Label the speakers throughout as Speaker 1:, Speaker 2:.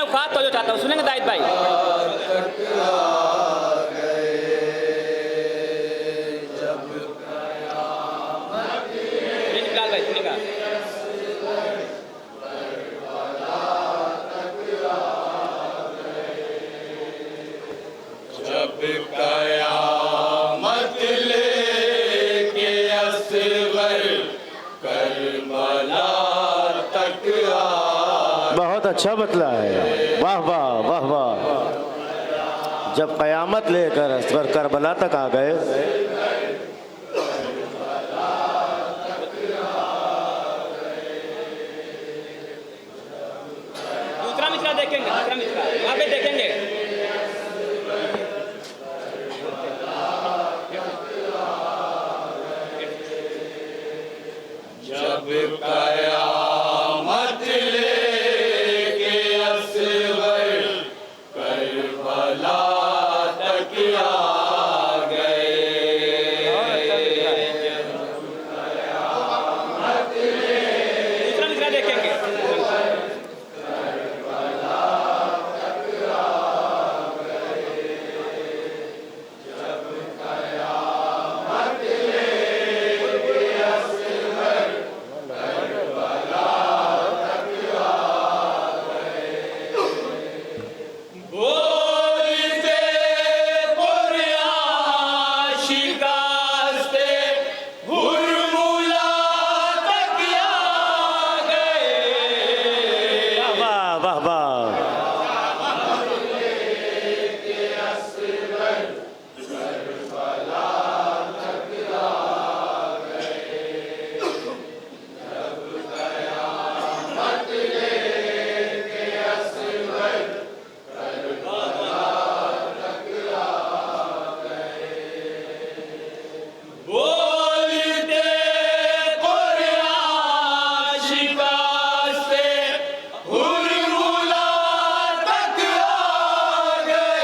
Speaker 1: खास तो चाहता हूँ, सुनेंगे दाहिद भाई? बिलाल भाई सुनेगा?
Speaker 2: जब कयामत लेके असगर करबला तक आ।
Speaker 3: बहुत अच्छा बतला है, वाह वाह वाह वाह। जब कयामत लेकर असगर करबला तक आ गए,
Speaker 1: दूसरा मिसरा देखेंगे, दूसरा मिसरा वहाँ पे देखेंगे।
Speaker 2: जब कयामत लेके असगर करबला तक आ गए।
Speaker 1: दूसरा मिसरा देखेंगे।
Speaker 2: बोलते कुरान शिकस्ते हुरमुला तक आ गए।
Speaker 3: वाह वाह वाह।
Speaker 2: बोलते कुरान शिकस्ते हुरमुला तक आ गए।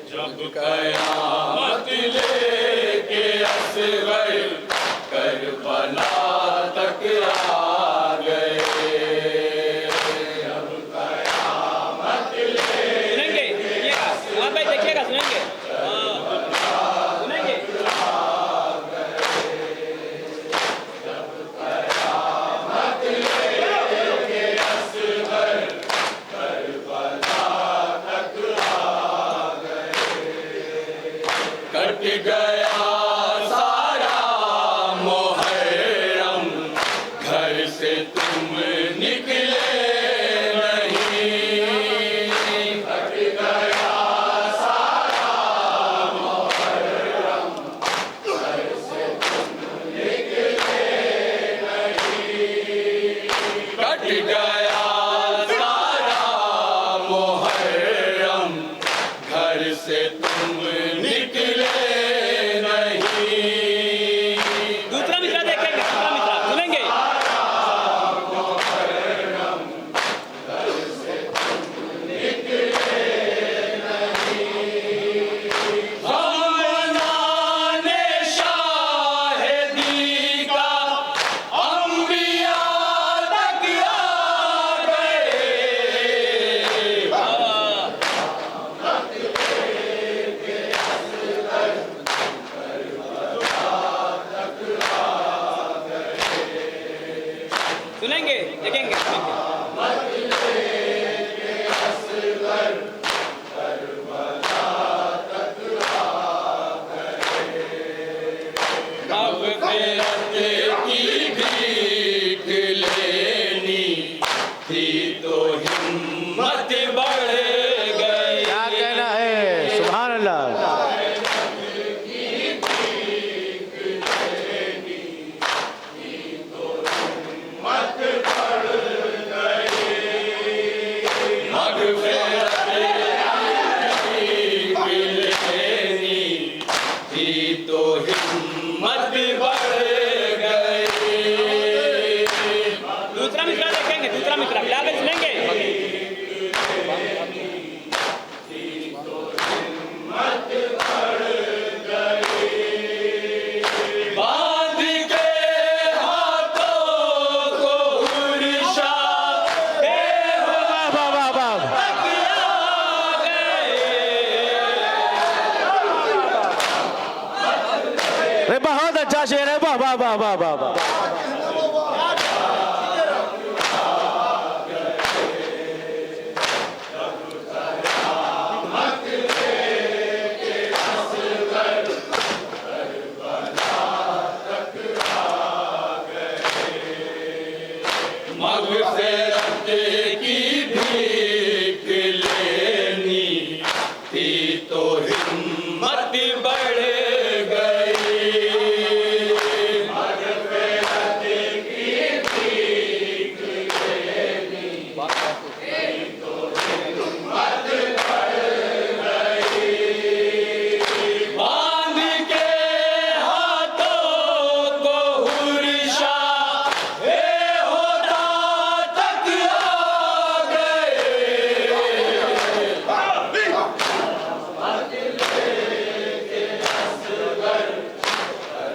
Speaker 2: जब कयामत लेके असगर करबला तक आ गए। जब कयामत
Speaker 1: सुनेंगे देखिएगा, वहाँ पे देखिएगा, सुनेंगे सुनेंगे।
Speaker 2: कट गया सारा मुहर्रम, घर से तुम निकले नहीं। कट गया सारा मुहर्रम, घर से तुम निकले नहीं। कट गया सारा मुहर्रम, घर से तुम निकले नहीं।
Speaker 1: दूसरा मिसरा देखेंगे, दूसरा मिसरा सुनेंगे।
Speaker 2: हम मनाने शाहिदी का अंबिया तक आ गए।
Speaker 1: सुनेंगे देखेंगे, सुनेंगे।
Speaker 2: अब फिरत की भीख लेनी थी तो हिम्मत बढ़ गई।
Speaker 3: क्या कहना है, सुभान अल्लाह।
Speaker 2: मगफिरत की भीख लेनी थी तो हिम्मत बढ़ गई।
Speaker 1: दूसरा मित्रा देखेंगे, दूसरा मित्रा फिलहाल सुनेंगे।
Speaker 2: बांध के हाथों को उड़ीसा
Speaker 3: वाह वाह वाह वाह अरे बहुत अच्छा शेर है। वाह वाह वाह वाह वाह वाह
Speaker 2: मगफिरत की भीख लेनी थी तो हिम्मत बढ़ गई। मगफिरत की भीख लेनी थी तो हिम्मत बढ़ गई। बांध के हाथों को हुर्रिशा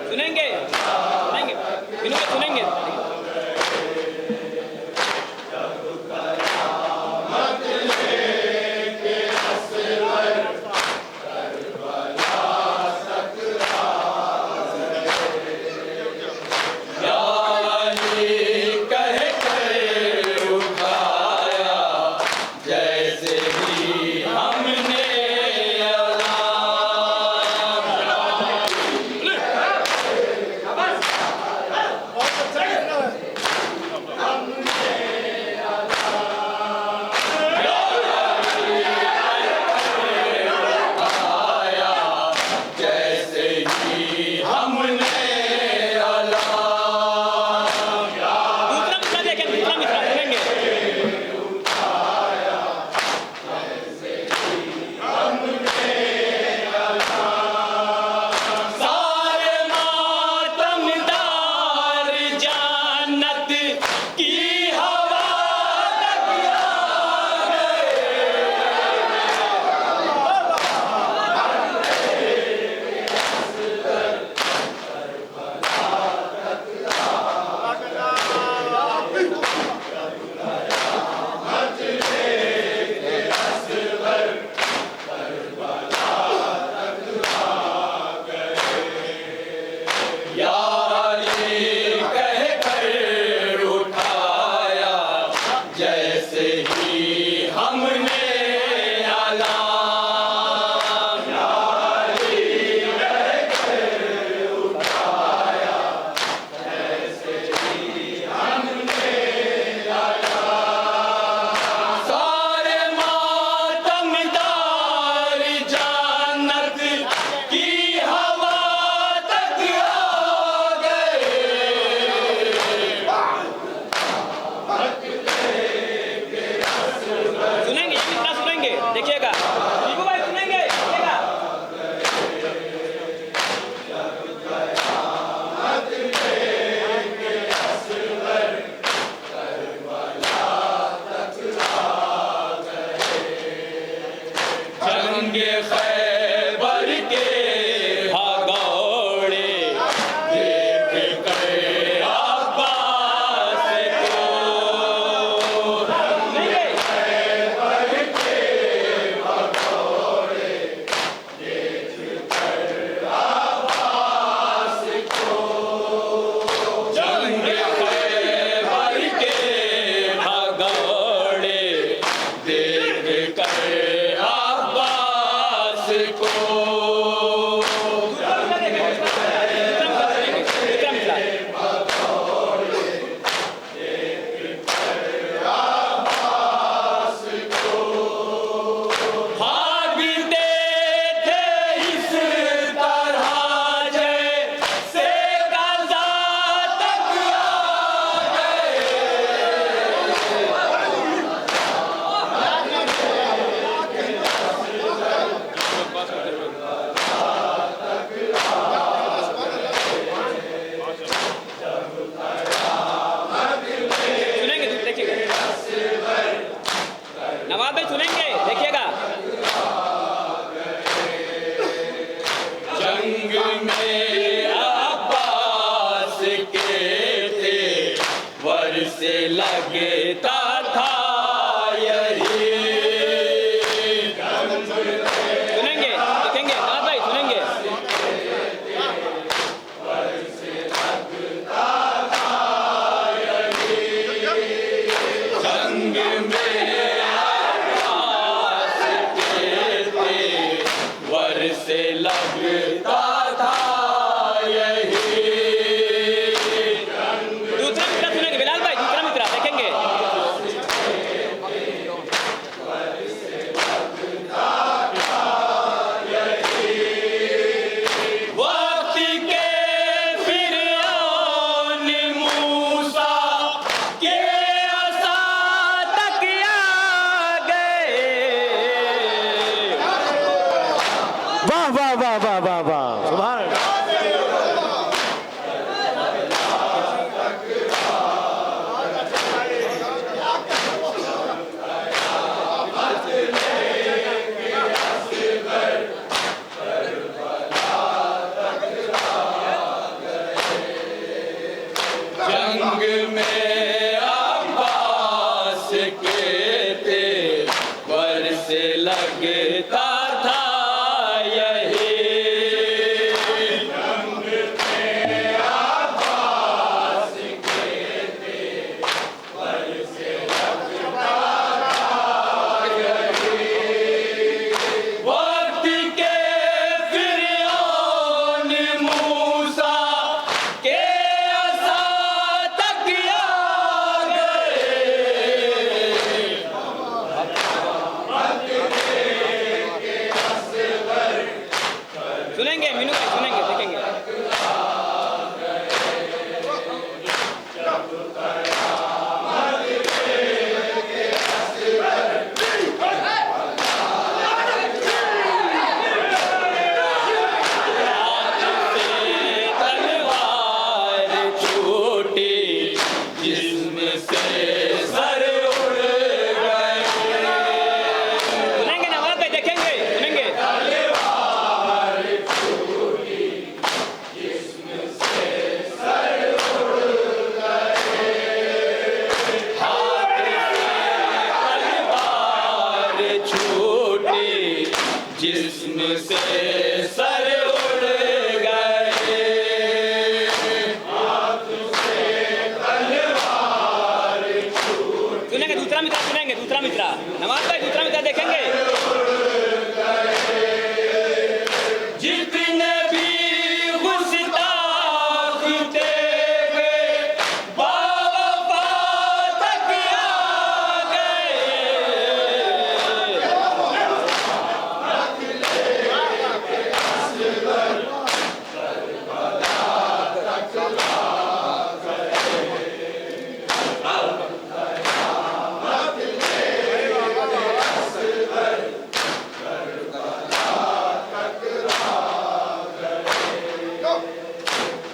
Speaker 1: सुनेंगे, सुनेंगे, इन्होंने सुनेंगे।
Speaker 2: कह कर उठाया जैसे ही हमने अलाम।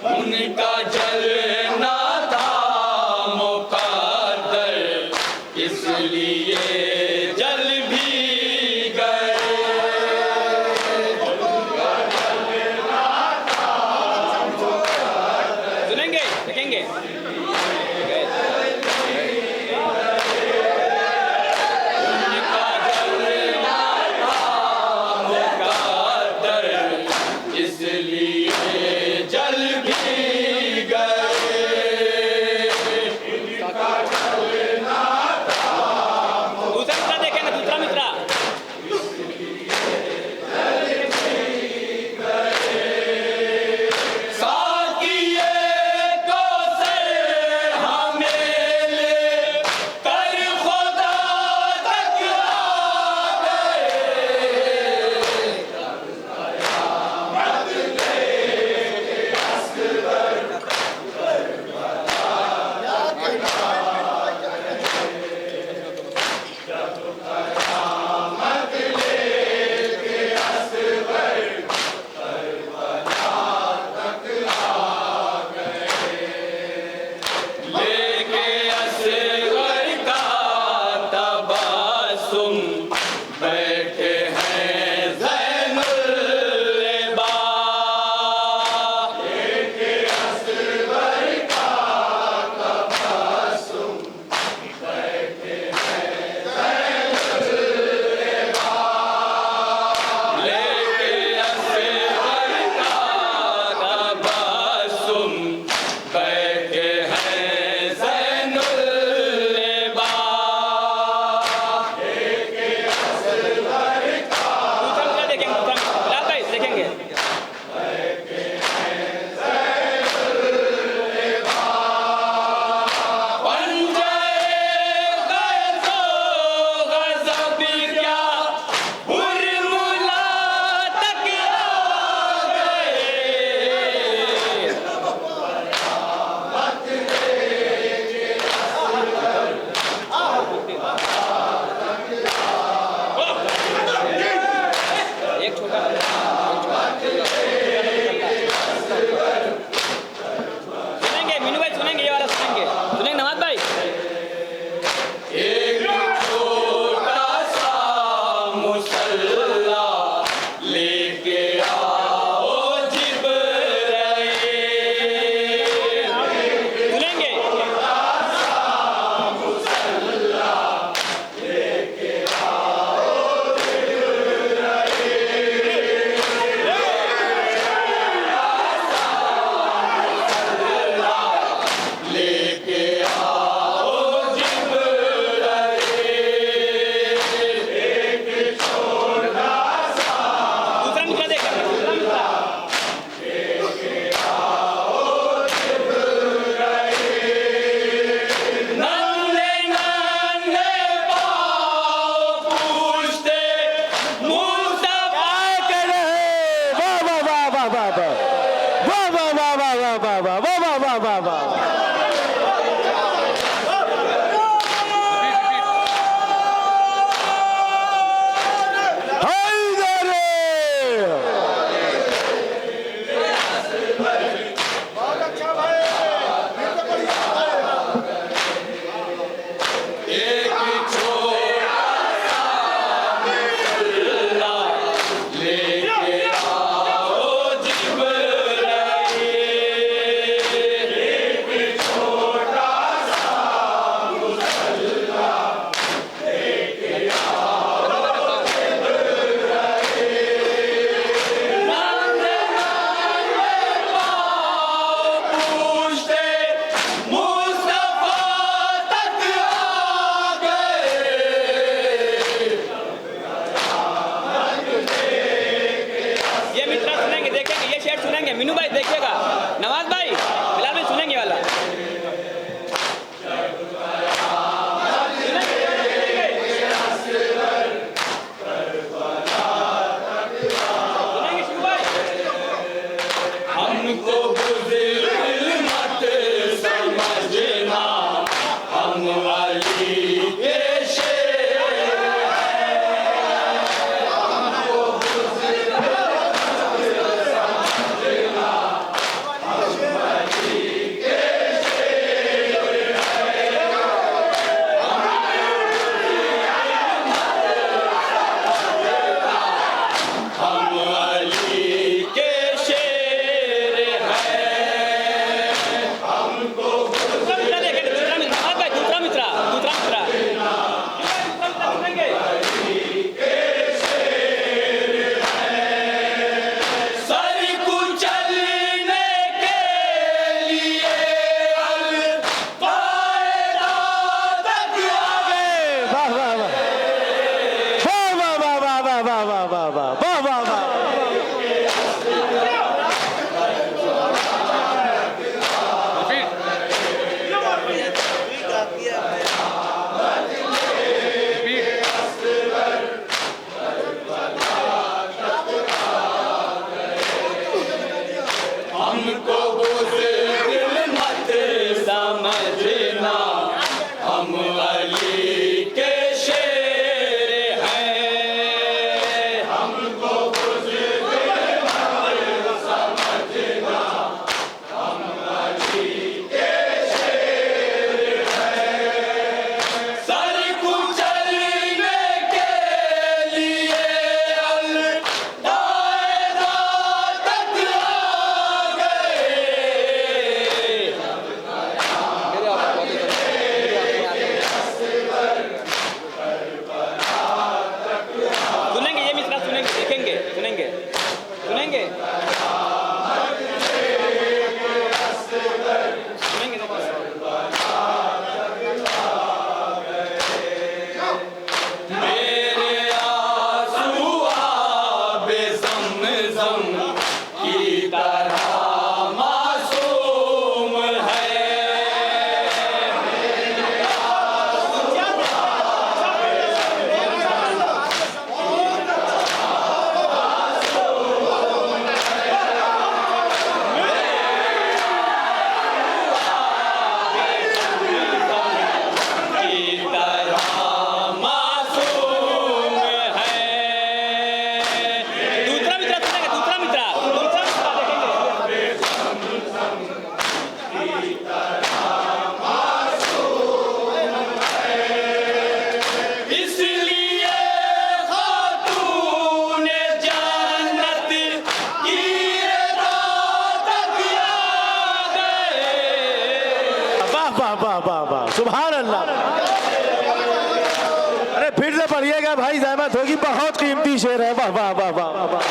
Speaker 2: उनका जलना था मुकद्दर, इसलिए जल भी गए।
Speaker 1: सुनेंगे देखेंगे।
Speaker 2: उनका जलना था मुकद्दर, इसलिए जल भी गए।
Speaker 1: दूसरा मित्र देखेंगे, दूसरा मित्र।
Speaker 2: साकिए को सर हमें ले कर खुदा तक आ गए। लेके असगर का तबस्सुम, बैठे हैं ज़ैनुल लबा। लेके असगर का तबस्सुम, बैठे हैं ज़ैनुल लबा। लेके असगर का तबस्सुम, बैठे हैं ज़ैनुल लबा।
Speaker 1: दूसरा मित्र देखेंगे, दूसरा मित्र। बिलाल भाई देखेंगे।
Speaker 2: पंजे गज़ो गज़ब क्या हुर्मुला तक आ गए।
Speaker 1: एक छोटा सुनेंगे मीनू भाई, सुनेंगे ये वाला सुनेंगे। सुनेंगे नवाज भाई।
Speaker 2: एक छोटा सा मुसल्ला लेके आओ जिब्राइल।
Speaker 1: सुनेंगे।
Speaker 2: लेके आओ जिब्राइल।
Speaker 1: दूसरा मित्र देखेंगे, दूसरा मित्र।
Speaker 2: नन्हे नन्हे पाँव पूछते मुस्तफा
Speaker 3: क्या करे? वाह वाह वाह वाह वाह वाह वाह वाह वाह वाह वाह वाह वाह वाह वाह वाह वाह।
Speaker 2: एक छोटा सा मुसल्ला लेके आओ जिब्राइल।
Speaker 3: वाह वाह वाह वाह, सुभान अल्लाह। अरे फिर से पढ़िएगा भाई, ज़हमत होगी, बहुत कीमती शेर है। वाह वाह वाह वाह वाह।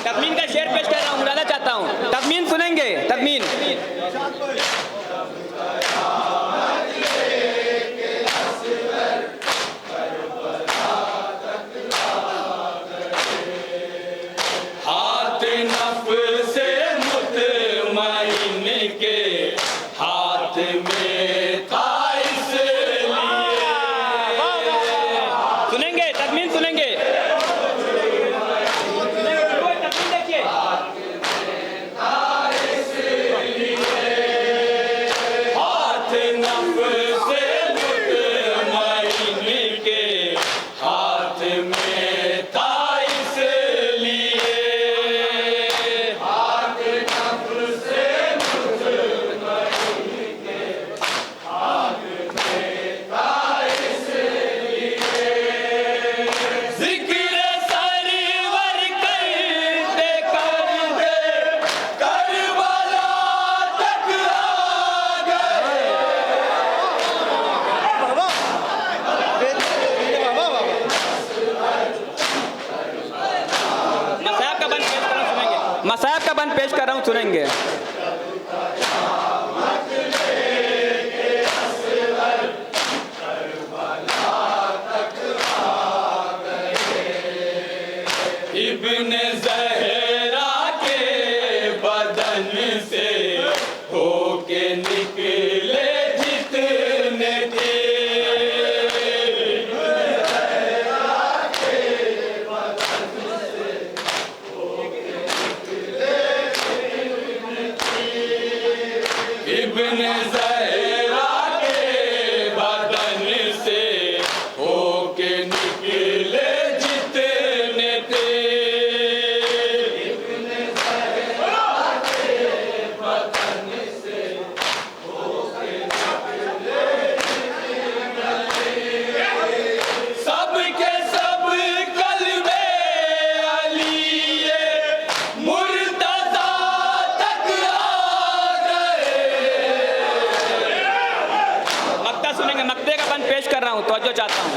Speaker 1: तकमीन का शेर पेश कर रहा हूँ, मुरादा चाहता हूँ। तकमीन सुनेंगे? तकमीन।
Speaker 2: हाथ नफ्स मुतमईन के हाथ में था इसलिए।
Speaker 1: सुनेंगे? तकमीन सुनेंगे? तकमीन देखिए।
Speaker 2: हाथ नफ्स मुतमईन के हाथ में था इसलिए। हाथ नफ्स मुतमईन के हाथ में था इसलिए। जिक्र सरवर करते करते करबला तक आ गए।
Speaker 1: मसायब का बंद पेश कर रहा हूँ, सुनेंगे? मसायब का बंद पेश कर रहा हूँ, सुनेंगे?
Speaker 2: इब्न ज़हरा के बदन से होके निकले जितने थे। इब्न ज़हरा के बदन से होके निकले जितने थे। इब्न ज़हरा के बदन से होके निकले जितने थे। सबके सब कलमे अलीए मुर्तज़ा तक आ गए।
Speaker 1: मक्ता सुनेंगे? मक्ते का बंद पेश कर रहा हूँ, तवज्जो चाहता हूँ।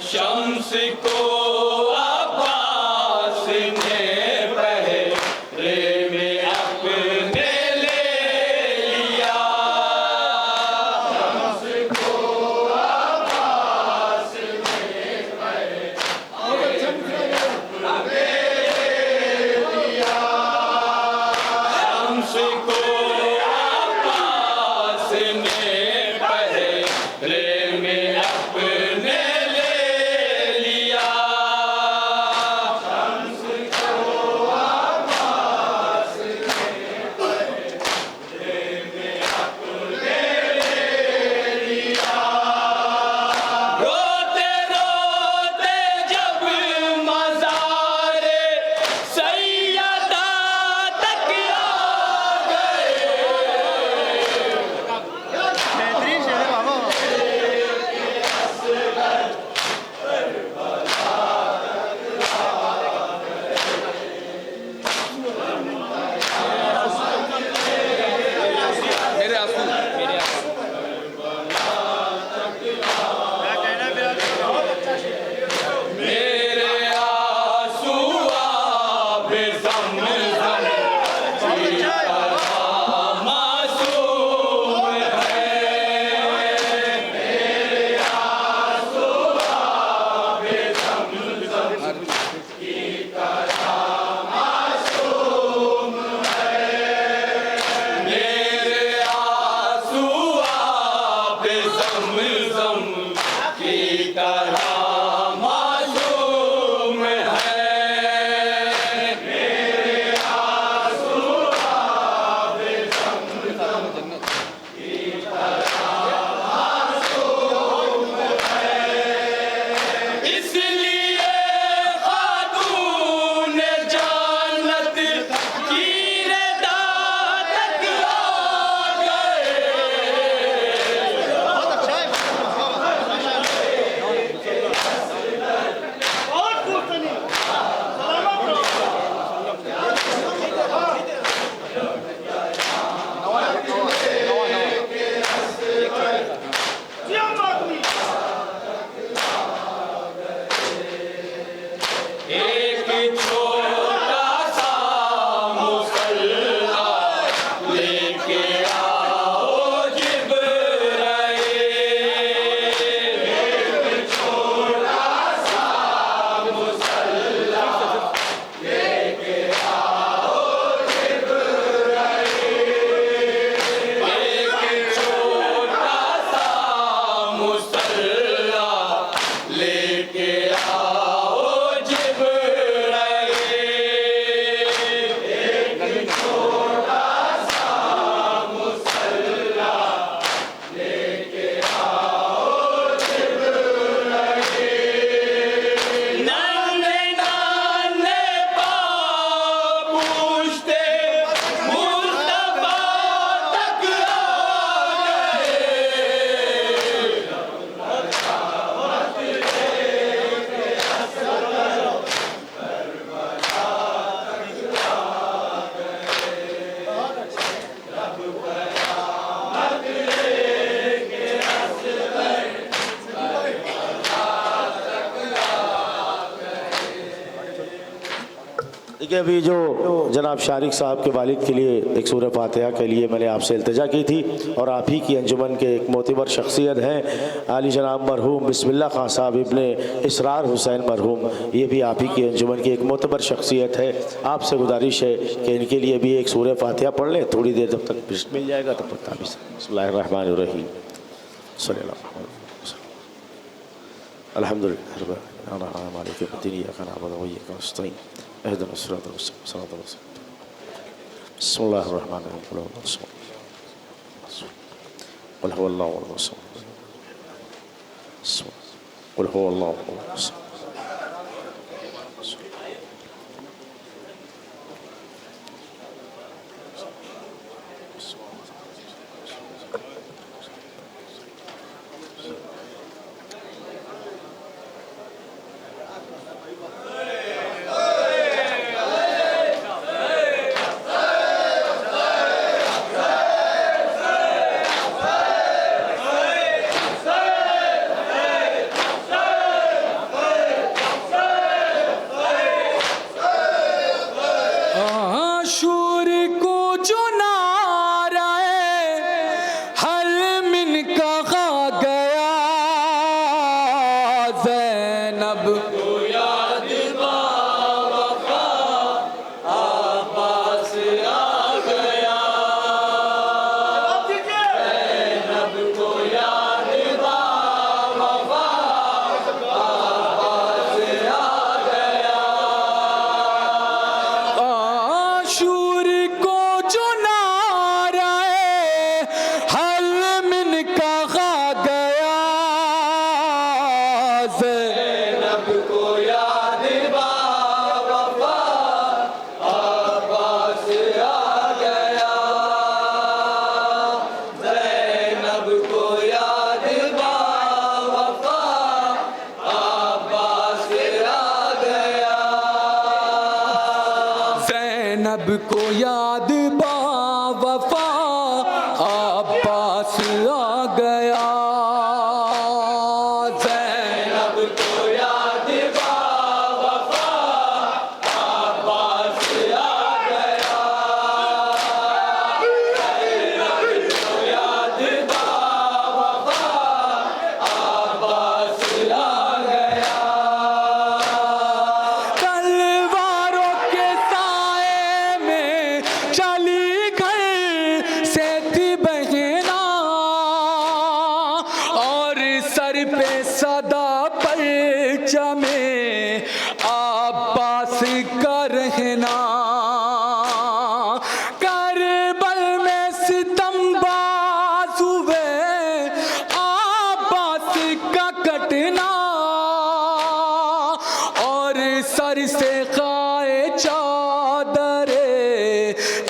Speaker 2: शम्स को अब्बास ने पहरे में अपने ले लिया। शम्स को अब्बास ने पहरे में अपने ले लिया। शम्स को अब्बास ने पहरे में अपने ले लिया। शम्स को अब्बास ने पहरे में अपने ले लिया। रोते रोते जब मज़ारे सैयदा तक आ गए।
Speaker 1: मेरे आंसू, मेरे आंसू।
Speaker 2: मेरे आंसू आब ज़मज़म
Speaker 3: देखिए अभी जो जनाब शारिक साहब के वालिद के लिए एक सूरह फातिहा के लिए मैंने आपसे इल्तिजा की थी और आप ही की अंजुमन के एक मोतबर शख्सियत हैं आली जनाब मरहूम बिस्मिल्लाह खां साहब इब्ने इसरार हुसैन मरहूम, ये भी आप ही की अंजुमन की एक मोतबर शख्सियत है। आपसे गुजारिश है कि इनके लिए भी एक सूरह फातिहा पढ़ लें, थोड़ी देर जब तक बिस्मिल्लाह मिल जाएगा तब तक ताबी बिस्मिल्लाहिर्रहमानिर्रहीम अल्हम्दुलिल्लाह मालिकिद्दीन इय्याका नअबुदु व इय्याका नस्तईन इहदिना सिरातल मुस्तक़ीम सिरातल मुस्तक़ीम बिस्मिल्लाहिर्रहमानिर्रहीम क़ुल हुवल्लाहु अहद
Speaker 2: आशूर को जो नाराए हल मिन कहा गया ज़ैनब को याद बावफा आबास आ गया ज़ैनब को याद बावफा आबास आ गया आशूर को जो नाराए हल मिन कहा गया ज़ैनब को याद बावफा आबास आ गया ज़ैनब को याद बावफा आबास आ गया ज़ैनब को याद बावफा अब्बास आ गया ज़ैनब को याद बावफा अब्बास आ गया ज़ैनब को याद बावफा अब्बास आ गया तलवारों के साए में चली घर से थी बहना और सर पे सदा परचमे अब्बास का रहना करबल में सितमबाज हुए अब्बास का कटना और सर से खाए चादरे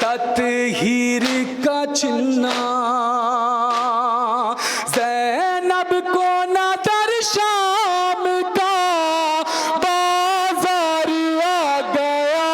Speaker 2: तत्हीर का छिन्ना ज़ैनब को नजर शाम का बाजार आ गया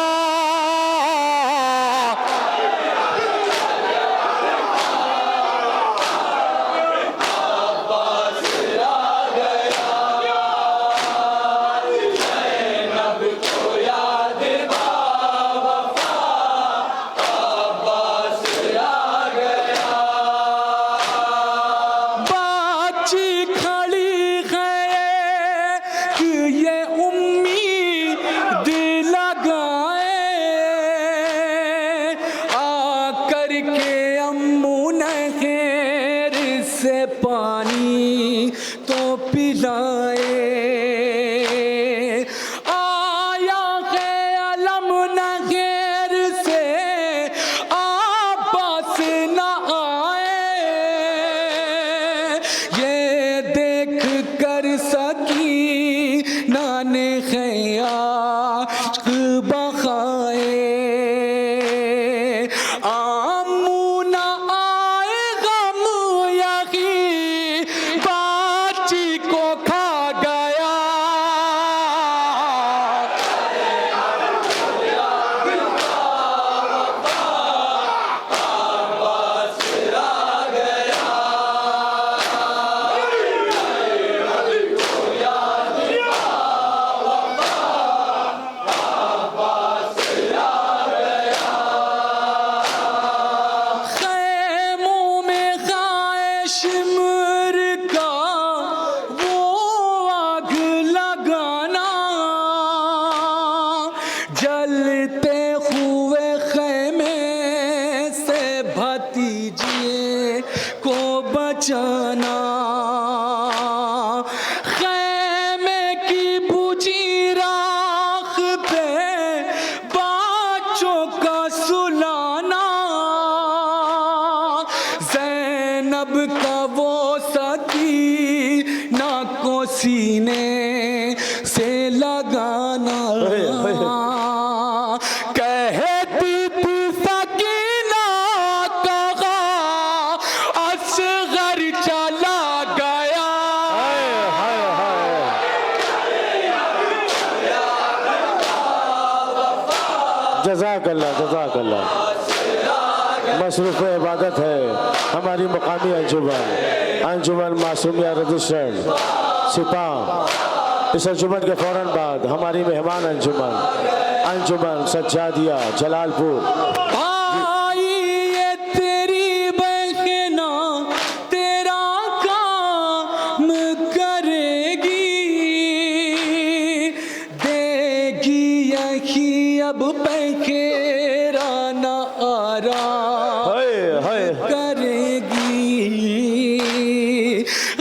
Speaker 2: जलते हुए खैमे से भतीजे को बचाना, खैमे की बुझी राख पे बच्चों का सुलाना, ज़ैनब का वो सकीना को सीने से लगाना, कहती थी सकीना कहा असगर चला गया।
Speaker 3: जज़ाकल्लाह जज़ाकल्लाह। मसरूफ़ इबादत है हमारी मकामी अंजुमन, अंजुमन मासूमिया रजिस्टर्ड सिपाह। इस अंजुमन के फ़ौरन बाद हमारी मेहमान अंजुमन, अंजुमन सज्जादिया जलालपुर।
Speaker 2: भाई ये तेरी बहना तेरा काम करेगी, देगी यही अब बखेरा न आराम करेगी।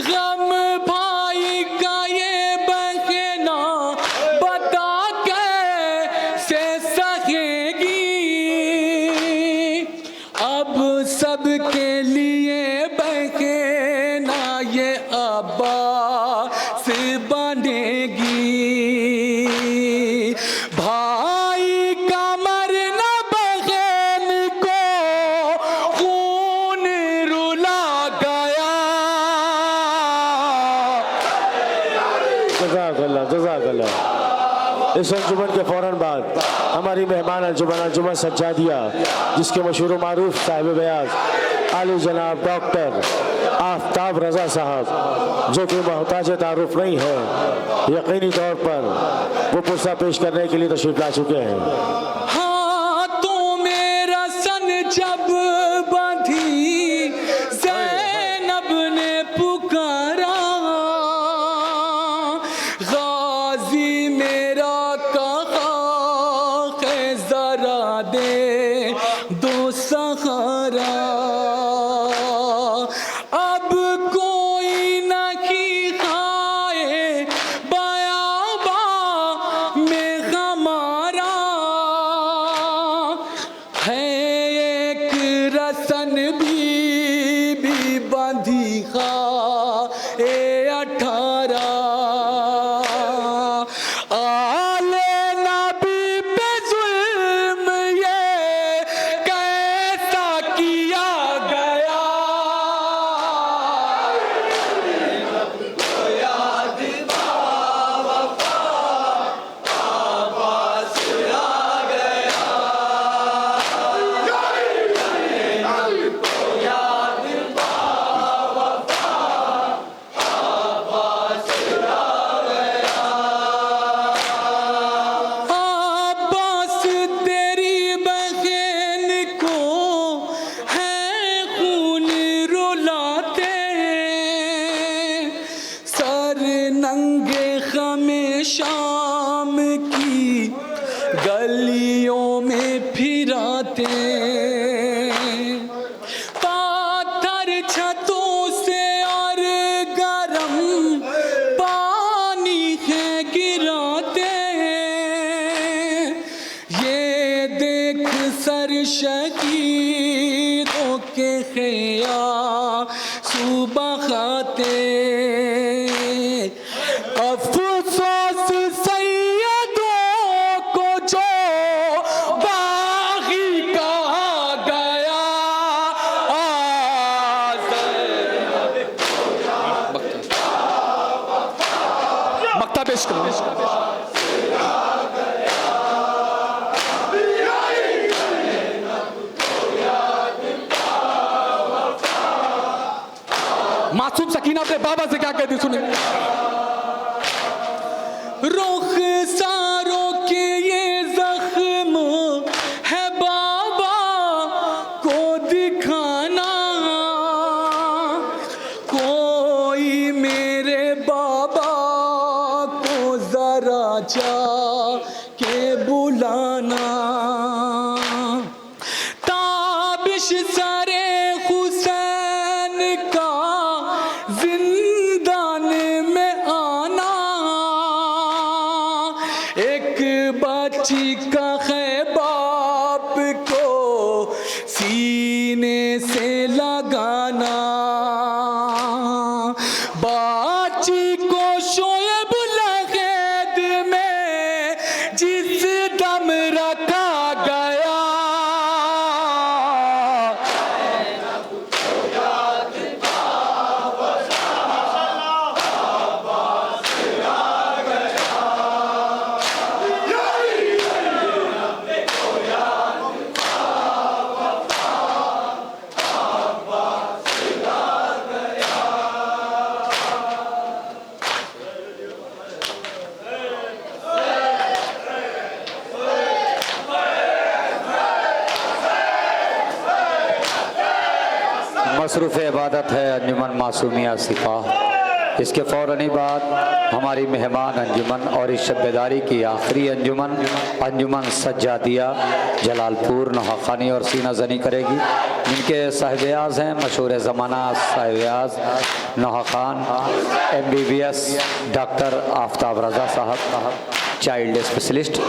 Speaker 2: गम भाई का ये बहना बता कैसे सहेगी, अब सबके लिए बहना ये अब्बास बनेगी। भाई का मरना बहन को खून रुला गया।
Speaker 3: जज़ाकल्लाह जज़ाकल्लाह। इस अंजुमन के फ़ौरन बाद हमारी मेहमान अंजुमन, अंजुमन सज्जादिया, जिसके मशहूर मारूफ साहिब बयाज आली जनाब डॉक्टर आफ्ताब रज़ा साहब, जो कि मोहताज तारुफ नहीं है, यकीनी तौर पर वो पुरसा पेश करने के लिए तशरीफ़ ला चुके हैं।
Speaker 2: हाथों में रसन जब बांधी ज़ैनब ने पुकारा, गाजी मेरा कहा है जरा दे दो सहारा, अब कोई नहीं खाए बयाबा में हमारा, है एक रसन भी बंधी खा ए 18। आले नबी पे जुल्म ये कैसा किया गया। अब्बास तेरी बहन को है खून रुलाते, सर नंगे खमे शाम की गलियों में फिराते, पाथर छतों से और गरम पानी है गिराते, ये देख सर शहीदों के खया सुबह खाते, अफसोस सैयदों को जो बागी कहा गया। मक्ता पेश करो। मासूम सकीना अपने बाबा से क्या कहती सुने। रुख सारों के ये जख्म है बाबा को दिखाना, कोई मेरे बाबा को जरा जा के बुलाना। सारे हुसैन का जिंदान में आना, एक बच्ची का है बाप को सीने से लगाना, बाची को शोएब लगेद में जिस दम रखा गया,
Speaker 4: मसरूफ़ इबादत है अंजुमन मासूमिया सिपाह। इसके फ़ौरन बाद हमारी मेहमान अंजुमन और इस शब्बेदारी की आखिरी अंजुमन अंजुमन सज्जादिया जलालपुर नहाखानी और सीना जनी करेगी, जिनके साहिब-ए-आज़ हैं मशहूर ज़माना साहिब-ए-आज़ नहाखान MBBS डॉक्टर आफ्ताब रज़ा साहब, चाइल्ड स्पेशलिस्ट।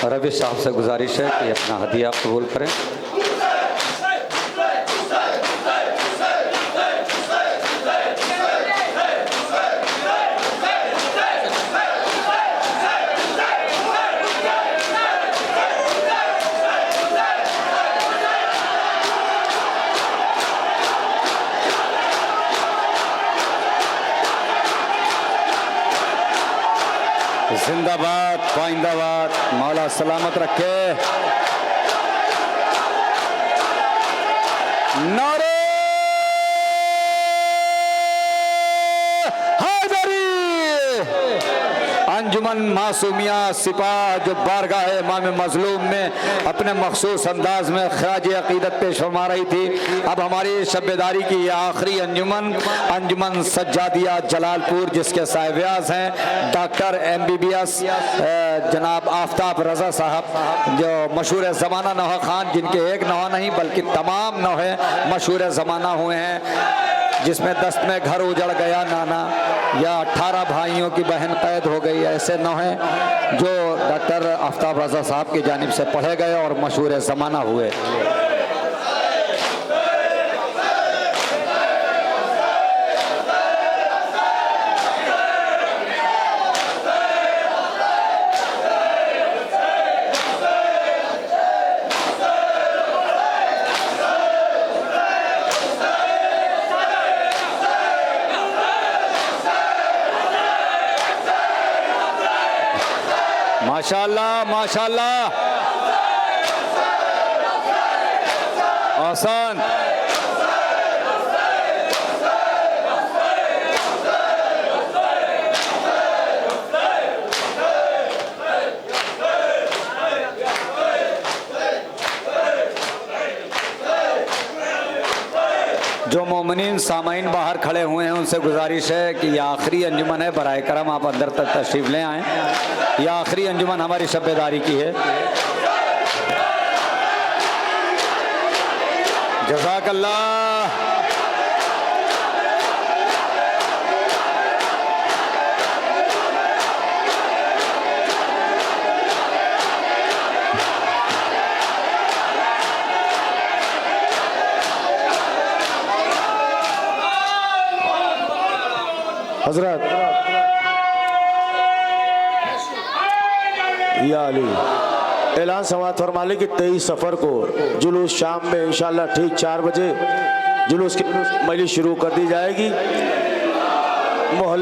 Speaker 4: रवि साहब से गुजारिश है कि अपना हदिया कबूल करें। जिंदाबाद पाइंदाबाद, मौला सलामत रखे। नारे हैदरी। अंजुमन मासूमिया सिपाह जो बारगाह इमाम मजलूम में अपने मखसूस अंदाज में खराज अकीदत पेश फरमा रही थी, अब हमारी शब्बेदारी की ये आखिरी अंजुमन अंजुमन सज्जादिया जलालपुर, जिसके साहिब-ए-आज़ हैं डॉक्टर MBBS जनाब आफ्ताब रज़ा साहब, जो मशहूर ज़माना नौहा खान, जिनके एक नौहा नहीं बल्कि तमाम नौहे मशहूर ज़माना हुए हैं, जिसमें दस्त में घर उजड़ गया नाना या 18 भाइयों की बहन कैद हो गई, ऐसे नौहे जो डॉक्टर आफ्ताब रज़ा साहब की जानिब से पढ़े गए और मशहूर ज़माना हुए। माशाअल्लाह माशाअल्लाह, आसान। जो मोमिनीन सामाइन बाहर खड़े हुए हैं उनसे गुजारिश है कि यह आखिरी अंजुमन है, बराए करम आप अंदर तक तशरीफ़ ले आएँ। यह आखिरी अंजुमन हमारी शब्बेदारी की है। जज़ाकल्लाह।
Speaker 3: हजरत या अली ऐलान समाअत फरमा ले कि 23 सफ़र को जुलूस शाम में इंशाअल्लाह ठीक 4 बजे जुलूस की मजलिस शुरू कर दी जाएगी। मोहल्ले